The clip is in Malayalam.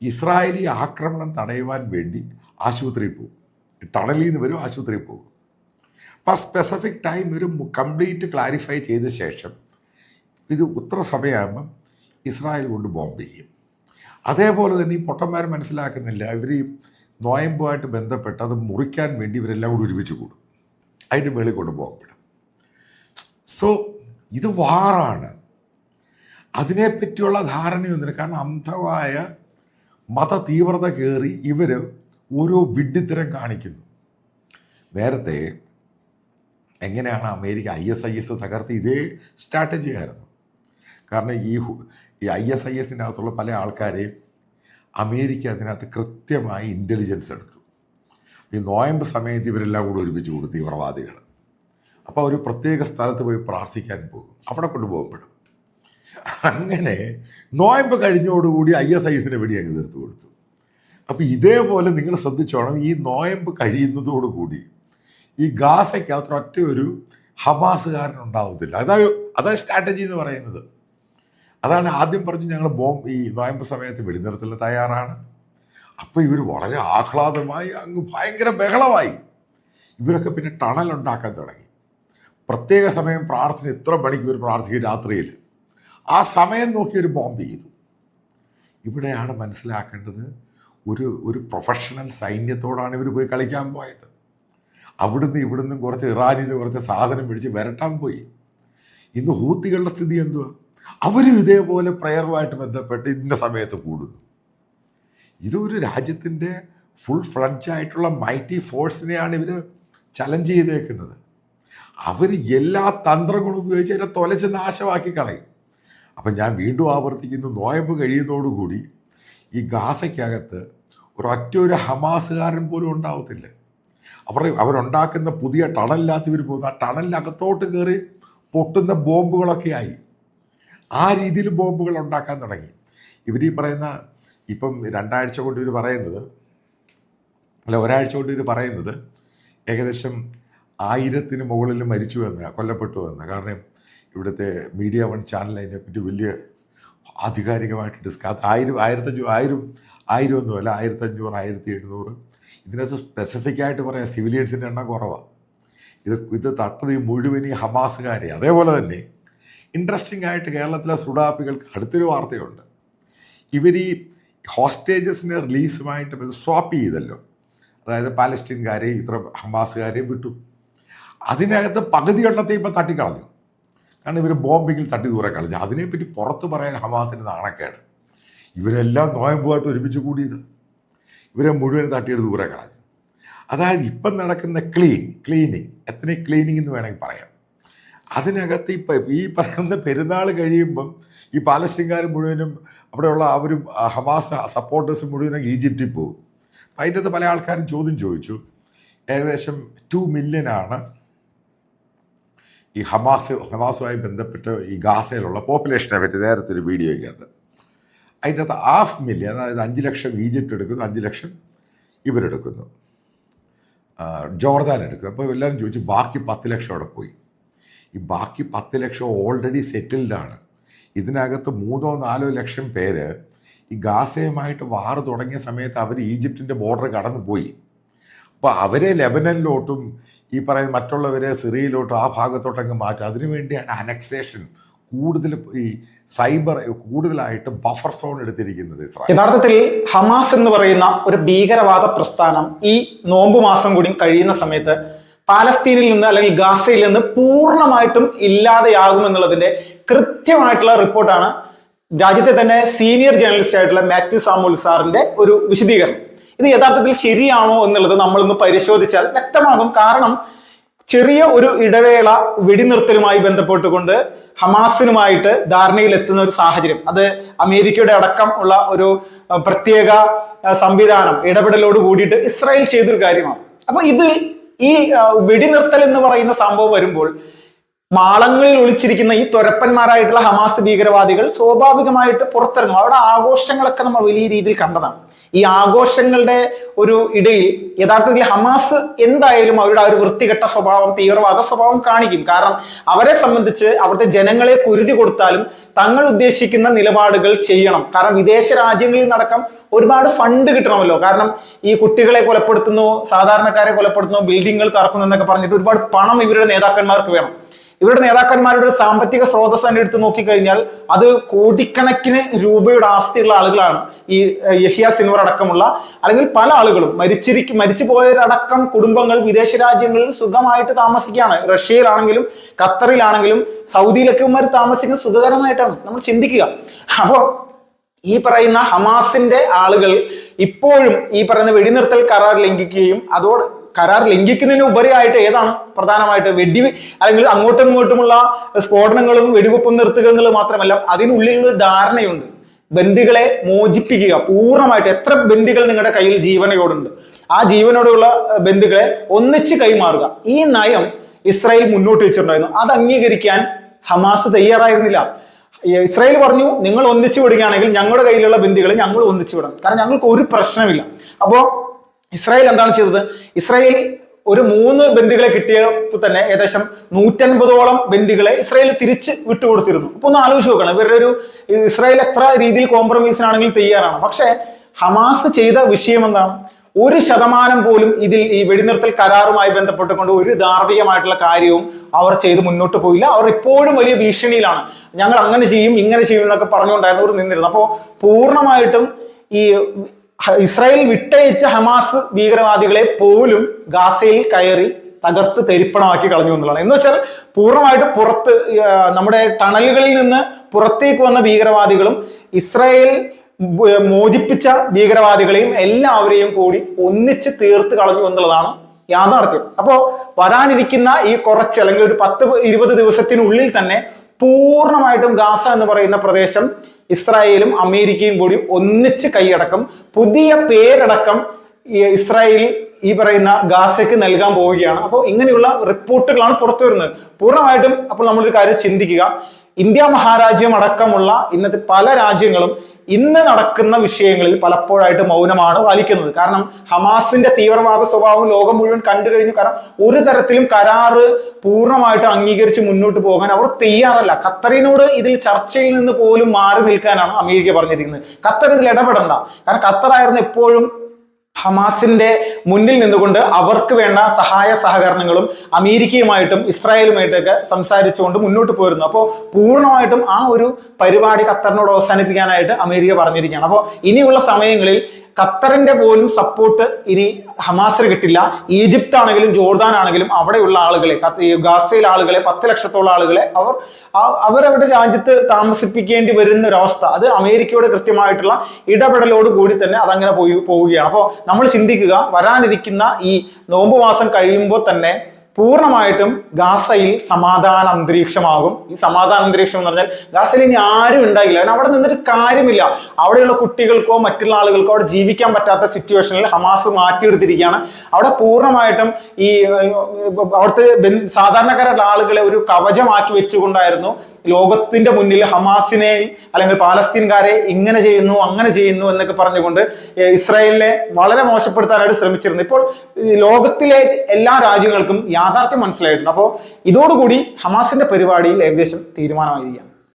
ഇസ്രായേലി ആക്രമണം തടയുവാൻ വേണ്ടി ആശുപത്രിയിൽ പോകും. ടണലിൽ നിന്ന് വരും, ആശുപത്രിയിൽ പോകും. അപ്പോൾ സ്പെസിഫിക് ടൈം ഒരു കംപ്ലീറ്റ് ക്ലാരിഫൈ ചെയ്ത ശേഷം ഇത് ഉത്തര സമയമാകുമ്പം ഇസ്രായേൽ കൊണ്ട് ബോംബ് ചെയ്യും. അതേപോലെ തന്നെ ഈ പൊട്ടന്മാർ മനസ്സിലാക്കുന്നില്ല, ഇവർ ഈ നോയമ്പുമായിട്ട് ബന്ധപ്പെട്ട് അത് മുറിക്കാൻ വേണ്ടി ഇവരെല്ലാം കൂടി ഒരുമിച്ച് കൂടും, അതിൻ്റെ മേളിൽ കൊണ്ട് ബോംബിടും. സോ ഇത് വാറാണ്. അതിനെപ്പറ്റിയുള്ള ധാരണയൊന്നുമില്ല. കാരണം അന്ധമായ മത തീവ്രത കയറി ഇവർ ഓരോ വിഡ്ഢിത്തരം കാണിക്കുന്നു. നേരത്തെ എങ്ങനെയാണ് അമേരിക്ക ISIS തകർത്ത്? ഇതേ സ്ട്രാറ്റജി ആയിരുന്നു. കാരണം ഈ ISISനകത്തുള്ള പല ആൾക്കാരെയും അമേരിക്ക അതിനകത്ത് കൃത്യമായി ഇൻ്റലിജൻസ് എടുത്തു. ഈ നോയമ്പ് സമയത്ത് ഇവരെല്ലാം കൂടി ഒരുമിച്ച് കൂടും തീവ്രവാദികൾ. അപ്പോൾ അവർ പ്രത്യേക സ്ഥലത്ത് പോയി പ്രാർത്ഥിക്കാൻ പോകും, അവിടെ കൊണ്ടുപോകപ്പെടും. അങ്ങനെ നോയമ്പ് കഴിഞ്ഞോടുകൂടി ISISനെ വെടി അങ്ങ് തീർത്ത് കൊടുത്തു. അപ്പോൾ ഇതേപോലെ നിങ്ങൾ ശ്രദ്ധിച്ചോണം, ഈ നോയമ്പ് കഴിയുന്നതോടുകൂടി ഈ ഗാസയ്ക്കകത്ത് ഒറ്റ ഒരു ഹമാസുകാരനുണ്ടാവത്തില്ല. അതാണ് സ്ട്രാറ്റജി എന്ന് പറയുന്നത്. അതാണ് ആദ്യം പറഞ്ഞു, ഞങ്ങൾ ഈ നോയമ്പ് സമയത്ത് വെടിനിർത്തലിന് തയ്യാറാണ്. അപ്പോൾ ഇവർ വളരെ ആഹ്ലാദമായി അങ്ങ് ഭയങ്കര ബഹളമായി. ഇവരൊക്കെ പിന്നെ ടണലുണ്ടാക്കാൻ തുടങ്ങി. പ്രത്യേക സമയം പ്രാർത്ഥന, ഇത്ര മണിക്ക് ഇവർ പ്രാർത്ഥിക്കും രാത്രിയിൽ. ആ സമയം നോക്കി ഒരു ബോംബ് ചെയ്തു. ഇവിടെയാണ് മനസ്സിലാക്കേണ്ടത്, ഒരു പ്രൊഫഷണൽ സൈന്യത്തോടാണ് ഇവർ പോയി കളിക്കാൻ പോയത്. ഇവിടുന്ന് കുറച്ച് ഇറാനിൽ നിന്ന് കുറച്ച് സാധനം പിടിച്ച് വരട്ടാൻ പോയി. ഇന്ന് ഹൂത്തികളുടെ സ്ഥിതി എന്തുവാ? അവരും ഇതേപോലെ പ്രയറുമായിട്ട് ബന്ധപ്പെട്ട് ഇന്ന സമയത്ത് കൂടുന്നു. ഇതൊരു രാജ്യത്തിൻ്റെ ഫുൾ ഫ്ലഡ്ജായിട്ടുള്ള മൈറ്റി ഫോഴ്സിനെയാണ് ഇവർ ചലഞ്ച് ചെയ്തേക്കുന്നത്. അവർ എല്ലാ തന്ത്രങ്ങളും ഉപയോഗിച്ച് അതിനെ തൊലച്ച് നാശമാക്കി കളയും. അപ്പം ഞാൻ വീണ്ടും ആവർത്തിക്കുന്നു, നോയമ്പ് കഴിയുന്നതോടുകൂടി ഈ ഗാസയ്ക്കകത്ത് ഒരു ഹമാസുകാരൻ പോലും ഉണ്ടാവത്തില്ല. അവരുണ്ടാക്കുന്ന പുതിയ ടണലിനകത്ത് ഇവർ പോകുന്നു. ആ ടണലിനകത്തോട്ട് കയറി പൊട്ടുന്ന ബോംബുകളൊക്കെ ആയി. ആ രീതിയിൽ ബോംബുകൾ ഉണ്ടാക്കാൻ തുടങ്ങി. ഇവരീ പറയുന്ന ഇപ്പം 2 ആഴ്ച കൊണ്ട് ഇവർ പറയുന്നത്, ഒരാഴ്ച കൊണ്ട് ഇവർ പറയുന്നത് ഏകദേശം 1000-ന് മുകളിൽ കൊല്ലപ്പെട്ടു എന്ന്. കാരണം ഇവിടുത്തെ മീഡിയ 1 ചാനൽ അതിനെപ്പറ്റി വലിയ ആധികാരികമായിട്ട് ഡിസ്കസ് 1000 ഒന്നുമല്ല, 1500, 1700. ഇതിനകത്ത് സ്പെസിഫിക് ആയിട്ട് പറയാം, സിവിലിയൻസിൻ്റെ എണ്ണം കുറവാണ്. ഇത് തട്ടത് മുഴുവൻ ഈ ഹമാസുകാരെ. അതേപോലെ തന്നെ ഇൻട്രസ്റ്റിംഗ് ആയിട്ട് കേരളത്തിലെ സുഡാപ്പികൾക്ക് അടുത്തൊരു വാർത്തയുണ്ട്. ഇവർ ഈ ഹോസ്റ്റേജസിനെ റിലീസുമായിട്ട് സ്വാപ്പ് ചെയ്തല്ലോ. അതായത് പാലസ്തീൻകാരെയും ഇത്ര ഹമാസുകാരെയും വിട്ടു. അതിനകത്ത് പകുതി എണ്ണത്തെ ഇപ്പം തട്ടിക്കളഞ്ഞു. കാരണം ഇവർ ബോംബിങ്ങിൽ തട്ടി ദൂരെ കളഞ്ഞു. അതിനെപ്പറ്റി പുറത്ത് പറയാൻ ഹമാസിന് നാണക്കേട്. ഇവരെല്ലാം നോയമ്പുമായിട്ട് ഒരുമിച്ച് കൂടിയത്, ഇവരെ മുഴുവൻ തട്ടിയെടുത്ത് ദൂരെ കളഞ്ഞു. അതായത് ഇപ്പം നടക്കുന്ന ക്ലീനിങ് എത്നിക് ക്ലീനിങ് എന്ന് വേണമെങ്കിൽ പറയാം. അതിനകത്ത് ഇപ്പം ഈ പറയുന്ന പെരുന്നാൾ കഴിയുമ്പം ഈ പാലസ്തീൻകാർ മുഴുവനും അവിടെയുള്ള അവരും ഹമാസ് സപ്പോർട്ടേഴ്സ് മുഴുവനും ഈജിപ്തിൽ പോകും. അതിൻ്റെ അകത്ത് പല ആൾക്കാരും ചോദ്യം ചോദിച്ചു. ഏകദേശം 2 മില്യനാണ് ഈ ഹമാസുമായി ബന്ധപ്പെട്ട് ഈ ഗാസയിലുള്ള പോപ്പുലേഷനെ പറ്റി നേരത്തെ ഒരു വീഡിയോയ്ക്കകത്ത്. അതിൻ്റെ അകത്ത് 500,000, അതായത് 5 ലക്ഷം ഈജിപ്റ്റ് എടുക്കുന്നു, 5 ലക്ഷം ഇവരെടുക്കുന്നു, ജോർദാൻ എടുക്കുന്നു. അപ്പോൾ എല്ലാവരും ചോദിച്ചു ബാക്കി 10 ലക്ഷം അവിടെ പോയി. ഈ ബാക്കി 10 ലക്ഷം ഓൾറെഡി സെറ്റിൽഡാണ്. ഇതിനകത്ത് 3-4 ലക്ഷം പേര് ഈ ഗാസയുമായിട്ട് വാർ തുടങ്ങിയ സമയത്ത് അവർ ഈജിപ്തിൻ്റെ ബോർഡർ കടന്നു പോയി. അപ്പോൾ അവരെ ലെബനനിലോട്ടും ഈ പറയുന്ന മറ്റുള്ളവരെ സിറിയയിലോട്ടും ആ ഭാഗത്തോട്ടങ്ങ് മാറ്റും. അതിനുവേണ്ടിയാണ് അനക്സേഷൻ കൂടുതൽ ഈ കൂടുതലായിട്ട് ബഫർ സോൺ എടുത്തിരിക്കുന്നത് ഇസ്രായേൽ. യഥാർത്ഥത്തിൽ ഹമാസ് എന്ന് പറയുന്ന ഒരു ഭീകരവാദ പ്രസ്ഥാനം ഈ നോമ്പ് മാസം കൂടി കഴിയുന്ന സമയത്ത് പാലസ്തീനിൽ നിന്ന് അല്ലെങ്കിൽ ഗാസയിൽ നിന്ന് പൂർണ്ണമായിട്ടും ഇല്ലാതെയാകുമെന്നുള്ളതിന്റെ കൃത്യമായിട്ടുള്ള റിപ്പോർട്ടാണ് രാജ്യത്തെ തന്നെ സീനിയർ ജേർണലിസ്റ്റ് ആയിട്ടുള്ള മാത്യു സാമുൽ സാറിന്റെ ഒരു വിശദീകരണം. ഇത് യഥാർത്ഥത്തിൽ ശരിയാണോ എന്നുള്ളത് നമ്മളൊന്ന് പരിശോധിച്ചാൽ വ്യക്തമാകും. കാരണം ചെറിയ ഒരു ഇടവേള വെടിനിർത്തലുമായി ബന്ധപ്പെട്ടുകൊണ്ട് ഹമാസിനുമായിട്ട് ധാരണയിലെത്തുന്ന ഒരു സാഹചര്യം, അത് അമേരിക്കയുടെ അടക്കം ഉള്ള ഒരു പ്രത്യേക സംവിധാനം ഇടപെടലോട് കൂടിയിട്ട് ഇസ്രായേൽ ചെയ്തൊരു കാര്യമാണ്. അപ്പൊ ഇതിൽ ഈ വെടിനിർത്തൽ എന്ന് പറയുന്ന സംഭവം വരുമ്പോൾ മാളങ്ങളിൽ ഒളിച്ചിരിക്കുന്ന ഈ തൊരപ്പന്മാരായിട്ടുള്ള ഹമാസ് ഭീകരവാദികൾ സ്വാഭാവികമായിട്ട് പുറത്തിറങ്ങും. അവിടെ ആഘോഷങ്ങളൊക്കെ നമ്മൾ വലിയ രീതിയിൽ കണ്ടതാണ്. ഈ ആഘോഷങ്ങളുടെ ഒരു ഇടയിൽ യഥാർത്ഥത്തിൽ ഹമാസ് എന്തായാലും അവരുടെ ആ ഒരു വൃത്തികെട്ട സ്വഭാവം, തീവ്രവാദ സ്വഭാവം കാണിക്കും. കാരണം അവരെ സംബന്ധിച്ച് അവിടുത്തെ ജനങ്ങളെ കുരുതി കൊടുത്താലും തങ്ങൾ ഉദ്ദേശിക്കുന്ന നിലപാടുകൾ ചെയ്യണം. കാരണം വിദേശ രാജ്യങ്ങളിൽ നടക്കം ഒരുപാട് ഫണ്ട് കിട്ടണമല്ലോ. കാരണം ഈ കുട്ടികളെ കൊലപ്പെടുത്തുന്നു, സാധാരണക്കാരെ കൊലപ്പെടുത്തുന്നു, ബിൽഡിങ്ങുകൾ തറക്കുന്നു എന്നൊക്കെ പറഞ്ഞിട്ട് ഒരുപാട് പണം ഇവരുടെ നേതാക്കന്മാർക്ക് വേണം. ഇവരുടെ നേതാക്കന്മാരുടെ സാമ്പത്തിക സ്രോതസ് തന്നെ എടുത്ത് നോക്കിക്കഴിഞ്ഞാൽ അത് കോടിക്കണക്കിന് രൂപയുടെ ആസ്തിയുള്ള ആളുകളാണ്. ഈ യഹിയ സിൻവർ അടക്കമുള്ള അല്ലെങ്കിൽ പല ആളുകളും മരിച്ചു പോയവരടക്കം കുടുംബങ്ങൾ വിദേശ രാജ്യങ്ങളിൽ സുഖമായിട്ട് താമസിക്കുകയാണ്. റഷ്യയിലാണെങ്കിലും ഖത്തറിലാണെങ്കിലും സൗദിയിലൊക്കെ ഇവന്മാർ താമസിക്കുന്നത് സുഖകരമായിട്ടാണ്. നമ്മൾ ചിന്തിക്കുക. അപ്പോൾ ഈ പറയുന്ന ഹമാസിന്റെ ആളുകൾ ഇപ്പോഴും ഈ പറയുന്ന വെടിനിർത്തൽ കരാർ ലംഘിക്കുകയും കരാർ ലംഘിക്കുന്നതിന് ഉപരിയായിട്ട് ഏതാണ് പ്രധാനമായിട്ട് അല്ലെങ്കിൽ അങ്ങോട്ടും ഇങ്ങോട്ടുമുള്ള സ്ഫോടനങ്ങളും വെടിവെപ്പും നിർത്തുക എന്നുള്ളത് മാത്രമല്ല, അതിനുള്ളിലുള്ള ധാരണയുണ്ട്. ബന്ദികളെ മോചിപ്പിക്കുക പൂർണ്ണമായിട്ട്. എത്ര ബന്ദികൾ നിങ്ങളുടെ കയ്യിൽ ജീവനോടുണ്ട്, ആ ജീവനോടുള്ള ബന്ദികളെ ഒന്നിച്ച് കൈമാറുക. ഈ നയം ഇസ്രായേൽ മുന്നോട്ട് വെച്ചിട്ടുണ്ടായിരുന്നു. അത് അംഗീകരിക്കാൻ ഹമാസ് തയ്യാറായിരുന്നില്ല. ഇസ്രായേൽ പറഞ്ഞു, നിങ്ങൾ ഒന്നിച്ചു വിടുകയാണെങ്കിൽ ഞങ്ങളുടെ കയ്യിലുള്ള ബന്ദികളെ ഞങ്ങൾ ഒന്നിച്ചു വിടാം, കാരണം ഞങ്ങൾക്ക് ഒരു പ്രശ്നമില്ല. അപ്പോ ഇസ്രായേൽ എന്താണ് ചെയ്തത്? ഇസ്രായേൽ ഒരു 3 ബന്ദികളെ കിട്ടിയപ്പോൾ തന്നെ ഏകദേശം 150ഓളം ബന്ദികളെ ഇസ്രായേൽ തിരിച്ച് വിട്ടുകൊടുത്തിരുന്നു. അപ്പൊ ഒന്ന് ആലോചിച്ച് നോക്കണം, ഇവരുടെ ഇസ്രായേൽ എത്ര രീതിയിൽ കോംപ്രമൈസിനാണെങ്കിൽ തയ്യാറാണ്. പക്ഷെ ഹമാസ് ചെയ്ത വിഷയം എന്താണ്? 1% പോലും ഇതിൽ ഈ വെടിനിർത്തൽ കരാറുമായി ബന്ധപ്പെട്ടുകൊണ്ട് ഒരു ധാർമ്മികമായിട്ടുള്ള കാര്യവും അവർ ചെയ്ത് മുന്നോട്ട് പോയില്ല. അവർ ഇപ്പോഴും വലിയ ഭീഷണിയിലാണ്. ഞങ്ങൾ അങ്ങനെ ചെയ്യും, ഇങ്ങനെ ചെയ്യും എന്നൊക്കെ പറഞ്ഞുകൊണ്ടായിരുന്നു അവർ നിന്നിരുന്നത്. അപ്പോൾ പൂർണ്ണമായിട്ടും ഈ ഇസ്രായേൽ വിട്ടയച്ച ഹമാസ് ഭീകരവാദികളെ പോലും ഗാസയിൽ കയറി തകർത്ത് തെരിപ്പണമാക്കി കളഞ്ഞു എന്നുള്ളതാണ്. എന്ന് വെച്ചാൽ പൂർണ്ണമായിട്ട് പുറത്ത് നമ്മുടെ ടണലുകളിൽ നിന്ന് പുറത്തേക്ക് വന്ന ഭീകരവാദികളും ഇസ്രായേൽ മോചിപ്പിച്ച ഭീകരവാദികളെയും എല്ലാവരെയും കൂടി ഒന്നിച്ച് തീർത്ത് കളഞ്ഞു എന്നുള്ളതാണ് യാഥാർത്ഥ്യം. അപ്പോ വരാനിരിക്കുന്ന ഈ കുറച്ച് അല്ലെങ്കിൽ ഒരു 10-20 ദിവസത്തിനുള്ളിൽ തന്നെ പൂർണ്ണമായിട്ടും ഗാസ എന്ന് പറയുന്ന പ്രദേശം ഇസ്രായേലും അമേരിക്കയും കൂടി ഒന്നിച്ച് കൈയടക്കം. പുതിയ പേരടക്കം ഇസ്രായേൽ ഈ പറയുന്ന ഗാസയ്ക്ക് നൽകാൻ പോവുകയാണ്. അപ്പോൾ ഇങ്ങനെയുള്ള റിപ്പോർട്ടുകളാണ് പുറത്തു വരുന്നത് പൂർണ്ണമായിട്ടും. അപ്പോൾ നമ്മളൊരു കാര്യം ചിന്തിക്കുക, ഇന്ത്യ മഹാരാജ്യം അടക്കമുള്ള ഇന്നത്തെ പല രാജ്യങ്ങളും ഇന്ന് നടക്കുന്ന വിഷയങ്ങളിൽ പലപ്പോഴായിട്ട് മൗനമാണ് പാലിക്കുന്നത്. കാരണം ഹമാസിന്റെ തീവ്രവാദ സ്വഭാവം ലോകം മുഴുവൻ കണ്ടു കഴിഞ്ഞു. കാരണം ഒരു തരത്തിലും കരാറ് പൂർണ്ണമായിട്ട് അംഗീകരിച്ച് മുന്നോട്ട് പോകാൻ അവർ തയ്യാറല്ല. ഖത്തറിനോട് ഇതിൽ ചർച്ചയിൽ നിന്ന് പോലും മാറി നിൽക്കാനാണ് അമേരിക്ക പറഞ്ഞിരിക്കുന്നത്. ഖത്തർ ഇതിൽ ഇടപെടണ്ട. കാരണം ഖത്തറായിരുന്നു എപ്പോഴും ഹമാസിന്റെ മുന്നിൽ നിന്നുകൊണ്ട് അവർക്ക് വേണ്ട സഹായ സഹകരണങ്ങളും അമേരിക്കയുമായിട്ടും ഇസ്രായേലുമായിട്ടൊക്കെ സംസാരിച്ചുകൊണ്ട് മുന്നോട്ട് പോയിരുന്നു. അപ്പോൾ പൂർണ്ണമായിട്ടും ആ ഒരു പരിപാടി ഖത്തറിനോട് അവസാനിപ്പിക്കാനായിട്ട് അമേരിക്ക പറഞ്ഞിരിക്കുകയാണ്. അപ്പോൾ ഇനിയുള്ള സമയങ്ങളിൽ ഖത്തറിന്റെ പോലും സപ്പോർട്ട് ഇനി ഹമാസിന് കിട്ടില്ല. ഈജിപ്ത് ആണെങ്കിലും ജോർദാൻ ആണെങ്കിലും അവിടെയുള്ള ആളുകളെ, ഗാസയിലെ ആളുകളെ 10 ലക്ഷത്തോളം ആളുകളെ അവരവരുടെ രാജ്യത്ത് താമസിപ്പിക്കേണ്ടി വരുന്ന ഒരവസ്ഥ, അത് അമേരിക്കയുടെ കൃത്യമായിട്ടുള്ള ഇടപെടലോട് കൂടി തന്നെ അതങ്ങനെ പോവുകയാണ്. അപ്പോൾ നമ്മൾ ചിന്തിക്കുക, വരാനിരിക്കുന്ന ഈ നോമ്പ് മാസം കഴിയുമ്പോൾ തന്നെ പൂർണ്ണമായിട്ടും ഗാസയിൽ സമാധാന അന്തരീക്ഷമാകും. ഈ സമാധാന അന്തരീക്ഷം എന്ന് പറഞ്ഞാൽ ഗാസയിൽ ഇനി ആരും ഉണ്ടാകില്ല. കാരണം അവിടെ നിന്നിട്ട് കാര്യമില്ല. അവിടെയുള്ള കുട്ടികൾക്കോ മറ്റുള്ള ആളുകൾക്കോ അവിടെ ജീവിക്കാൻ പറ്റാത്ത സിറ്റുവേഷനിൽ ഹമാസ് മാറ്റിയെടുത്തിരിക്കുകയാണ്. അവിടെ പൂർണ്ണമായിട്ടും ഈ അവിടുത്തെ സാധാരണക്കാരുടെ ആളുകളെ ഒരു കവചമാക്കി വെച്ചുകൊണ്ടായിരുന്നു ലോകത്തിന്റെ മുന്നിൽ ഹമാസിനെ അല്ലെങ്കിൽ പാലസ്തീൻകാരെ ഇങ്ങനെ ചെയ്യുന്നു അങ്ങനെ ചെയ്യുന്നു എന്നൊക്കെ പറഞ്ഞുകൊണ്ട് ഇസ്രായേലിനെ വളരെ മോശപ്പെടുത്താനായിട്ട് ശ്രമിച്ചിരുന്നു. ഇപ്പോൾ ലോകത്തിലെ എല്ലാ രാജ്യങ്ങൾക്കും യാഥാർത്ഥ്യം മനസ്സിലായിട്ടുണ്ട്. അപ്പോൾ ഇതോടുകൂടി ഹമാസിന്റെ പരിപാടിയിൽ ഏകദേശം തീരുമാനമായിരിക്കുകയാണ്.